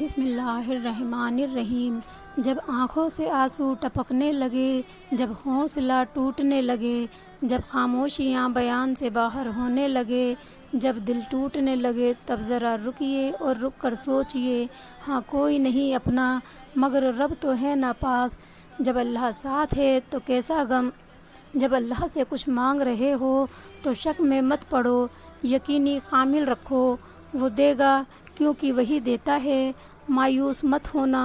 بسم اللہ الرحمن الرحیم۔ جب آنکھوں سے آنسو ٹپکنے لگے، جب حوصلہ ٹوٹنے لگے، جب خاموشیاں بیان سے باہر ہونے لگے، جب دل ٹوٹنے لگے، تب ذرا رکیے اور رک کر سوچئے، ہاں کوئی نہیں اپنا مگر رب تو ہے نا پاس۔ جب اللہ ساتھ ہے تو کیسا غم، جب اللہ سے کچھ مانگ رہے ہو تو شک میں مت پڑو، یقینی کامل رکھو، وہ دے گا کیونکہ وہی دیتا ہے۔ مایوس مت ہونا،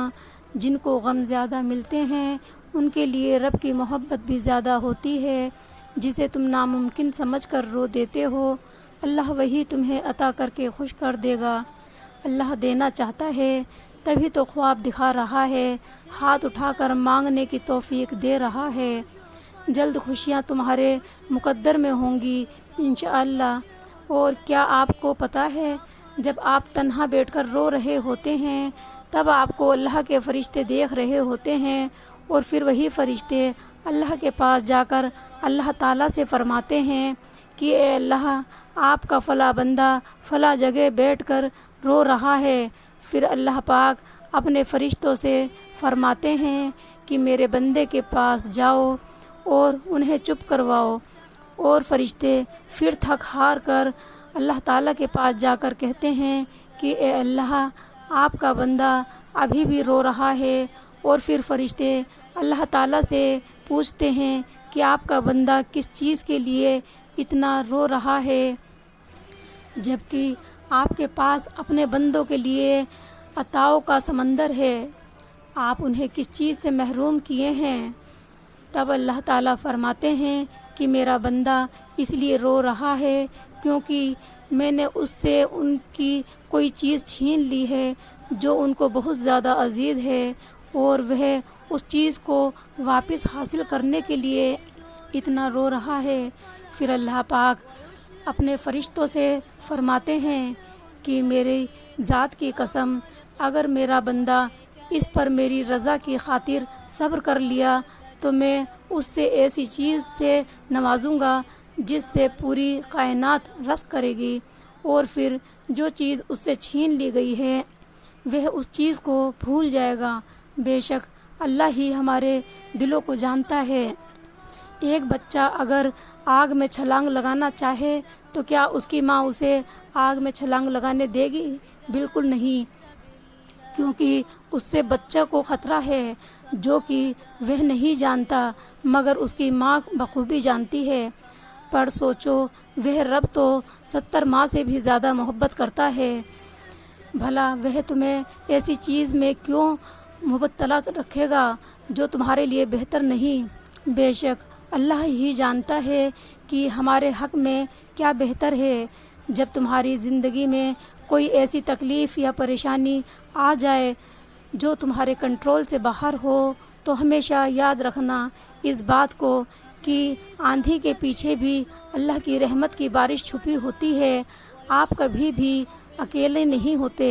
جن کو غم زیادہ ملتے ہیں ان کے لیے رب کی محبت بھی زیادہ ہوتی ہے۔ جسے تم ناممکن سمجھ کر رو دیتے ہو، اللہ وہی تمہیں عطا کر کے خوش کر دے گا۔ اللہ دینا چاہتا ہے تبھی تو خواب دکھا رہا ہے، ہاتھ اٹھا کر مانگنے کی توفیق دے رہا ہے۔ جلد خوشیاں تمہارے مقدر میں ہوں گی انشاءاللہ۔ اور کیا آپ کو پتہ ہے، جب آپ تنہا بیٹھ کر رو رہے ہوتے ہیں تب آپ کو اللہ کے فرشتے دیکھ رہے ہوتے ہیں، اور پھر وہی فرشتے اللہ کے پاس جا کر اللہ تعالیٰ سے فرماتے ہیں کہ اے اللہ، آپ کا فلاں بندہ فلاں جگہ بیٹھ کر رو رہا ہے۔ پھر اللہ پاک اپنے فرشتوں سے فرماتے ہیں کہ میرے بندے کے پاس جاؤ اور انہیں چپ کرواؤ، اور فرشتے پھر تھک ہار کر اللہ تعالیٰ کے پاس جا کر کہتے ہیں کہ اے اللہ، آپ کا بندہ ابھی بھی رو رہا ہے، اور پھر فرشتے اللہ تعالیٰ سے پوچھتے ہیں کہ آپ کا بندہ کس چیز کے لیے اتنا رو رہا ہے، جبکہ آپ کے پاس اپنے بندوں کے لیے عطاؤں کا سمندر ہے، آپ انہیں کس چیز سے محروم کیے ہیں؟ تب اللہ تعالیٰ فرماتے ہیں کہ میرا بندہ اس لیے رو رہا ہے کیونکہ میں نے اس سے ان کی کوئی چیز چھین لی ہے جو ان کو بہت زیادہ عزیز ہے، اور وہ اس چیز کو واپس حاصل کرنے کے لیے اتنا رو رہا ہے۔ پھر اللہ پاک اپنے فرشتوں سے فرماتے ہیں کہ میری ذات کی قسم، اگر میرا بندہ اس پر میری رضا کی خاطر صبر کر لیا تو میں اس سے ایسی چیز سے نوازوں گا جس سے پوری کائنات رس کرے گی، اور پھر جو چیز اس سے چھین لی گئی ہے وہ اس چیز کو بھول جائے گا۔ بے شک اللہ ہی ہمارے دلوں کو جانتا ہے۔ ایک بچہ اگر آگ میں چھلانگ لگانا چاہے تو کیا اس کی ماں اسے آگ میں چھلانگ لگانے دے گی؟ بالکل نہیں، کیونکہ اس سے بچہ کو خطرہ ہے جو کہ وہ نہیں جانتا مگر اس کی ماں بخوبی جانتی ہے۔ پر سوچو، وہ رب تو 70 ماں سے بھی زیادہ محبت کرتا ہے، بھلا وہ تمہیں ایسی چیز میں کیوں مبتلا رکھے گا جو تمہارے لیے بہتر نہیں؟ بے شک اللہ ہی جانتا ہے کہ ہمارے حق میں کیا بہتر ہے۔ جب تمہاری زندگی میں کوئی ایسی تکلیف یا پریشانی آ جائے جو تمہارے کنٹرول سے باہر ہو تو ہمیشہ یاد رکھنا اس بات کو کہ آندھی کے پیچھے بھی اللہ کی رحمت کی بارش چھپی ہوتی ہے، آپ کبھی بھی اکیلے نہیں ہوتے۔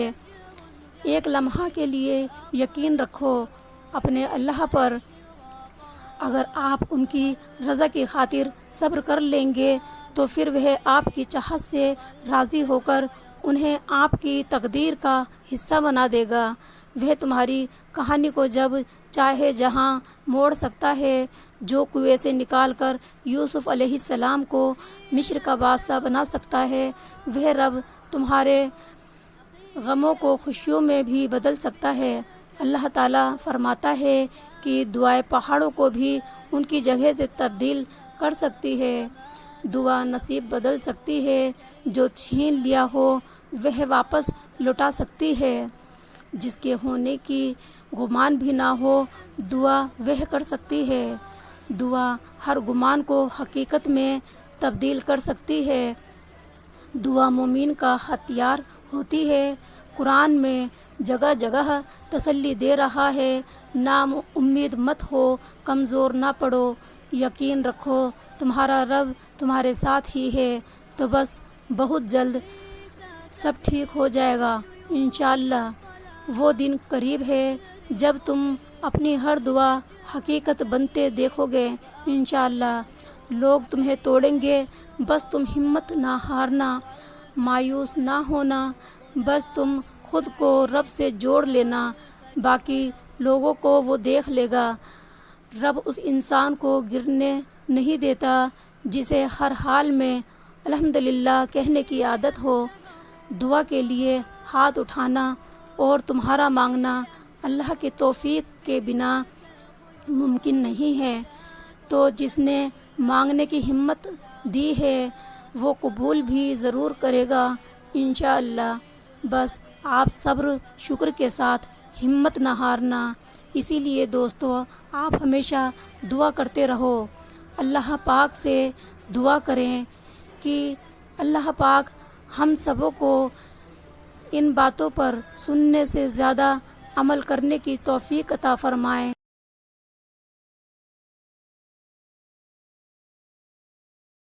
ایک لمحہ کے لیے یقین رکھو اپنے اللہ پر، اگر آپ ان کی رضا کی خاطر صبر کر لیں گے تو پھر وہ آپ کی چاہت سے راضی ہو کر انہیں آپ کی تقدیر کا حصہ بنا دے گا۔ وہ تمہاری کہانی کو جب چاہے جہاں موڑ سکتا ہے، جو کنویں سے نکال کر یوسف علیہ السلام کو مصر کا بادشاہ بنا سکتا ہے، وہ رب تمہارے غموں کو خوشیوں میں بھی بدل سکتا ہے۔ اللہ تعالیٰ فرماتا ہے کہ دعائیں پہاڑوں کو بھی ان کی جگہ سے تبدیل کر سکتی ہے۔ دعا نصیب بدل سکتی ہے، جو چھین لیا ہو وہ واپس لوٹا سکتی ہے۔ جس کے ہونے کی گمان بھی نہ ہو دعا وہ کر سکتی ہے۔ دعا ہر گمان کو حقیقت میں تبدیل کر سکتی ہے۔ دعا مومن کا ہتھیار ہوتی ہے۔ قرآن میں جگہ جگہ تسلی دے رہا ہے، نا امید مت ہو، کمزور نہ پڑو، یقین رکھو تمہارا رب تمہارے ساتھ ہی ہے، تو بس بہت جلد سب ٹھیک ہو جائے گا انشاءاللہ۔ وہ دن قریب ہے جب تم اپنی ہر دعا حقیقت بنتے دیکھو گے انشاءاللہ۔ لوگ تمہیں توڑیں گے، بس تم ہمت نہ ہارنا، مایوس نہ ہونا، بس تم خود کو رب سے جوڑ لینا، باقی لوگوں کو وہ دیکھ لے گا۔ رب اس انسان کو گرنے نہیں دیتا جسے ہر حال میں الحمدللہ کہنے کی عادت ہو۔ دعا کے لیے ہاتھ اٹھانا اور تمہارا مانگنا اللہ کے توفیق کے بنا ممکن نہیں ہے، تو جس نے مانگنے کی ہمت دی ہے وہ قبول بھی ضرور کرے گا انشاءاللہ۔ بس آپ صبر شکر کے ساتھ ہمت نہ ہارنا۔ اسی لیے دوستو، آپ ہمیشہ دعا کرتے رہو، اللہ پاک سے دعا کریں کہ اللہ پاک ہم سبوں کو ان باتوں پر سننے سے زیادہ عمل کرنے کی توفیق عطا فرمائیں۔